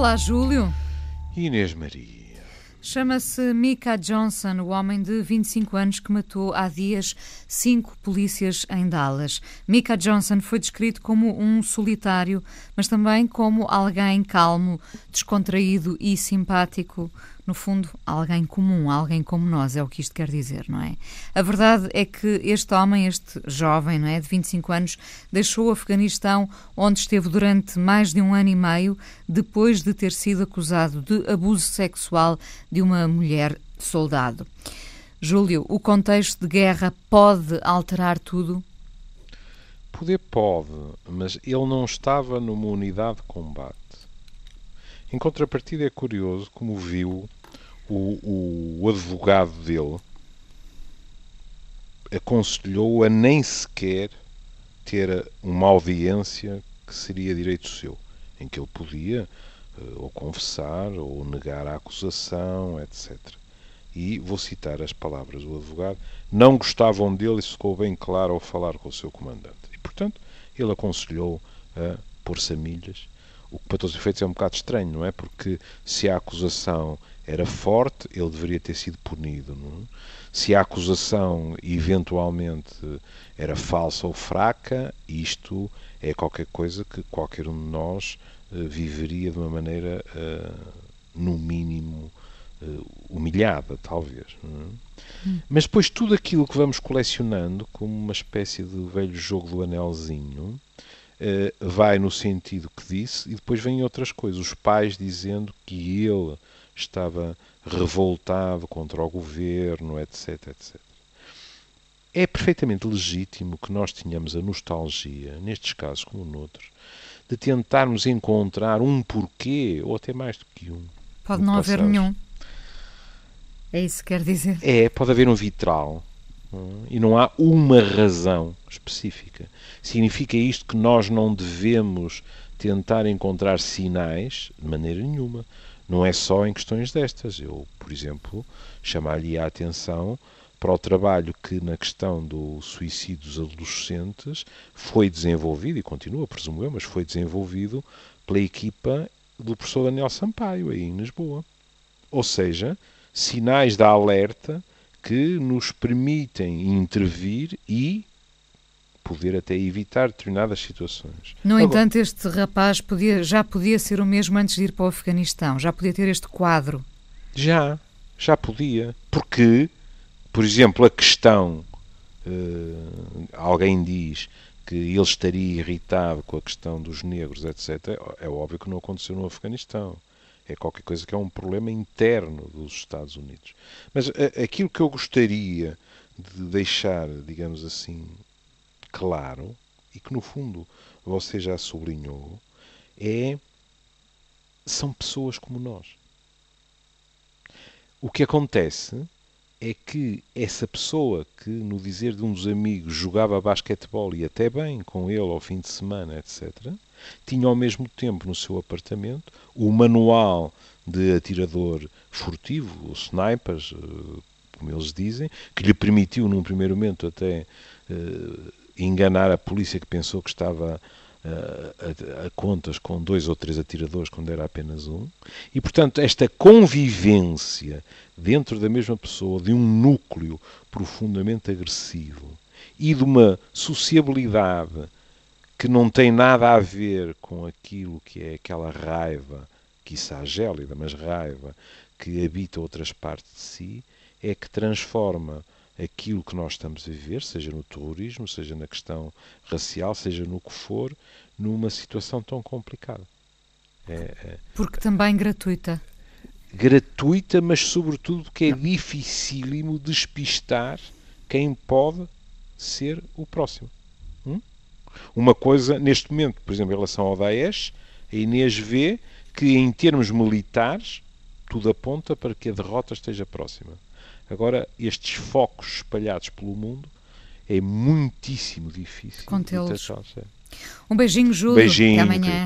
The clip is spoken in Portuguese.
Olá, Júlio. Inês Maria. Chama-se Micah Johnson, o homem de 25 anos que matou há dias 5 polícias em Dallas. Micah Johnson foi descrito como um solitário, mas também como alguém calmo, descontraído e simpático. No fundo, alguém comum, alguém como nós, é o que isto quer dizer, não é? A verdade é que este homem, este jovem, não é, de 25 anos, deixou o Afeganistão, onde esteve durante mais de 1 ano e meio, depois de ter sido acusado de abuso sexual de uma mulher soldado. Júlio, o contexto de guerra pode alterar tudo? Poder pode, mas ele não estava numa unidade de combate. Em contrapartida, é curioso como viu o advogado dele aconselhou a nem sequer ter uma audiência que seria direito seu, em que ele podia ou confessar ou negar a acusação, etc. E vou citar as palavras do advogado: não gostavam dele, isso ficou bem claro ao falar com o seu comandante. E, portanto, ele aconselhou a pôr-se a milhas, o que para todos os efeitos é um bocado estranho, não é? Porque se a acusação era forte, ele deveria ter sido punido, não é? Se a acusação eventualmente era falsa ou fraca, isto é qualquer coisa que qualquer um de nós viveria de uma maneira, no mínimo, humilhada, talvez. Não é? Mas depois tudo aquilo que vamos colecionando, como uma espécie de velho jogo do anelzinho, vai no sentido que disse, e depois vêm outras coisas. Os pais dizendo que ele estava revoltado contra o governo, etc, etc. É perfeitamente legítimo que nós tenhamos a nostalgia, nestes casos como noutros, de tentarmos encontrar um porquê, ou até mais do que um. Pode não haver nenhum. É isso que quer dizer? Pode haver um vitral. E não há uma razão específica. Significa isto que nós não devemos tentar encontrar sinais de maneira nenhuma. Não é só em questões destas. Eu, por exemplo, chamar-lhe a atenção para o trabalho que na questão do suicídio dos adolescentes foi desenvolvido, e continua, presumo eu, mas foi desenvolvido pela equipa do professor Daniel Sampaio, aí em Lisboa. Ou seja, sinais de alerta que nos permitem intervir e poder até evitar determinadas situações. No entanto, este rapaz já podia ser o mesmo antes de ir para o Afeganistão, já podia ter este quadro. Já podia. Porque, por exemplo, a questão, alguém diz que ele estaria irritado com a questão dos negros, etc. É óbvio que não aconteceu no Afeganistão. É qualquer coisa que é um problema interno dos Estados Unidos. Mas aquilo que eu gostaria de deixar, digamos assim, claro, e que no fundo você já sublinhou, são pessoas como nós. O que acontece é que essa pessoa que, no dizer de um dos amigos, jogava basquetebol e até bem com ele ao fim de semana, etc., tinha ao mesmo tempo no seu apartamento o manual de atirador furtivo, os snipers, como eles dizem, que lhe permitiu num primeiro momento até enganar a polícia, que pensou que estava a contas com 2 ou 3 atiradores quando era apenas um. E, portanto, esta convivência dentro da mesma pessoa, de um núcleo profundamente agressivo e de uma sociabilidade que não tem nada a ver com aquilo que é aquela raiva, quiçá gélida, mas raiva, que habita outras partes de si, é que transforma aquilo que nós estamos a viver, seja no terrorismo, seja na questão racial, seja no que for, numa situação tão complicada. Porque também gratuita. Gratuita, mas sobretudo porque é dificílimo despistar quem pode ser o próximo. Uma coisa, neste momento, por exemplo, em relação ao Daesh, a Inês vê que, em termos militares, tudo aponta para que a derrota esteja próxima. Agora, estes focos espalhados pelo mundo, é muitíssimo difícil contê-los. Um beijinho, Júlio. Beijinho, até amanhã.